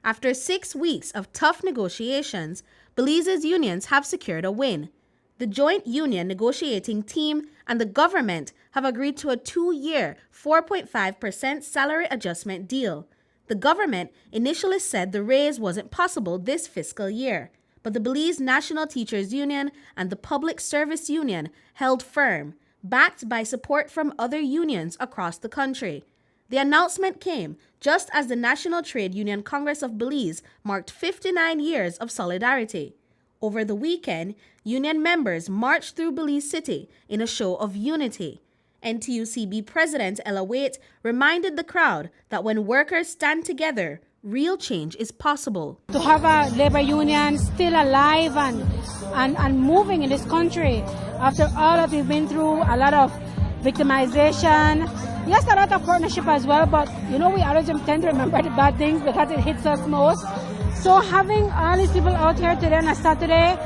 After 6 weeks of tough negotiations, Belize's unions have secured a win. The joint union negotiating team and the government have agreed to a 2-year, 4.5% salary adjustment deal. The government initially said the raise wasn't possible this fiscal year, but the Belize National Teachers Union and the Public Service Union held firm, backed by support from other unions across the country. The announcement came just as the National Trade Union Congress of Belize marked 59 years of solidarity. Over the weekend, union members marched through Belize City in a show of unity. NTUCB President Ella Waite reminded the crowd that when workers stand together, real change is possible. To have a labor union still alive and moving in this country after all that we've been through, a lot of victimization, yes, a lot of partnership as well, but we always tend to remember the bad things because it hits us most. So having all these people out here today on a Saturday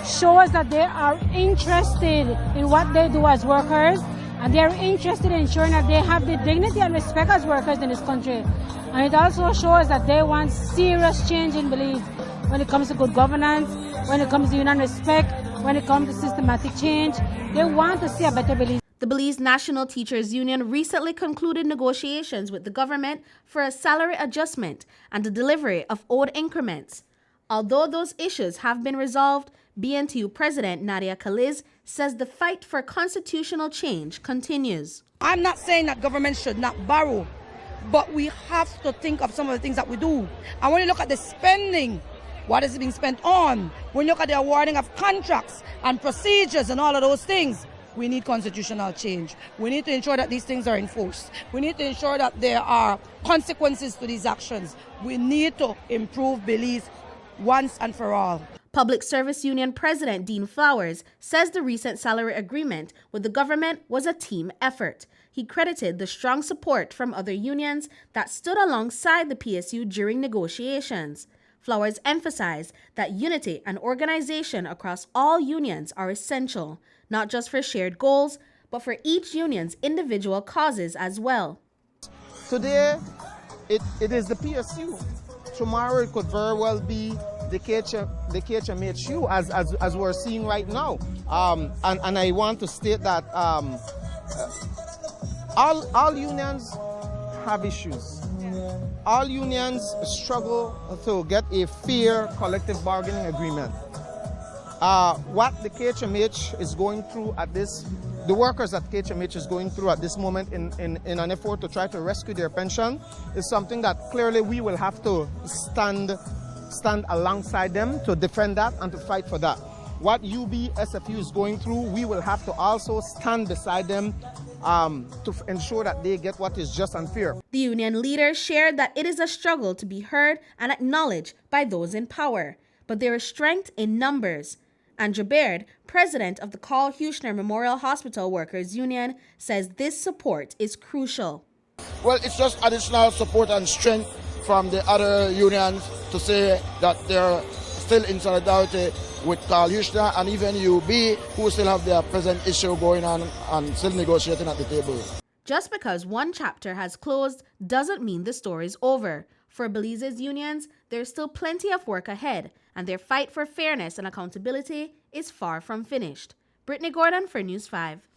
shows that they are interested in what they do as workers, and they are interested in ensuring that they have the dignity and respect as workers in this country. And it also shows that they want serious change in Belize when it comes to good governance, when it comes to union respect, when it comes to systematic change. They want to see a better Belize. The Belize National Teachers Union recently concluded negotiations with the government for a salary adjustment and the delivery of owed increments. Although those issues have been resolved, BNTU President Nadia Kaliz says the fight for constitutional change continues. I'm not saying that government should not borrow, but we have to think of some of the things that we do. And when you look at the spending, what is being spent on, when you look at the awarding of contracts and procedures and all of those things, we need constitutional change. We need to ensure that these things are enforced. We need to ensure that there are consequences to these actions. We need to improve Belize once and for all. Public Service Union President Dean Flowers says the recent salary agreement with the government was a team effort. He credited the strong support from other unions that stood alongside the PSU during negotiations. Flowers emphasized that unity and organization across all unions are essential, not just for shared goals, but for each union's individual causes as well. Today, it is the PSU. Tomorrow, it could very well be the KHMHU, as we're seeing right now. And I want to state that all unions have issues. All unions struggle to get a fair collective bargaining agreement. What the KHMH is going through the workers at KHMH is going through at this moment in an effort to try to rescue their pension is something that clearly we will have to stand alongside them to defend that and to fight for that. What UBSFU is going through, we will have to also stand beside them to ensure that they get what is just and fair. The union leader shared that it is a struggle to be heard and acknowledged by those in power, but there is strength in numbers. Andrew Baird, president of the Carl Huchner Memorial Hospital Workers Union, says this support is crucial. Well, it's just additional support and strength from the other unions to say that they're still in solidarity with Carl Huchner and even UB, who still have their present issue going on and still negotiating at the table. Just because one chapter has closed doesn't mean the story's over. For Belize's unions, there's still plenty of work ahead, and their fight for fairness and accountability is far from finished. Brittany Gordon for News 5.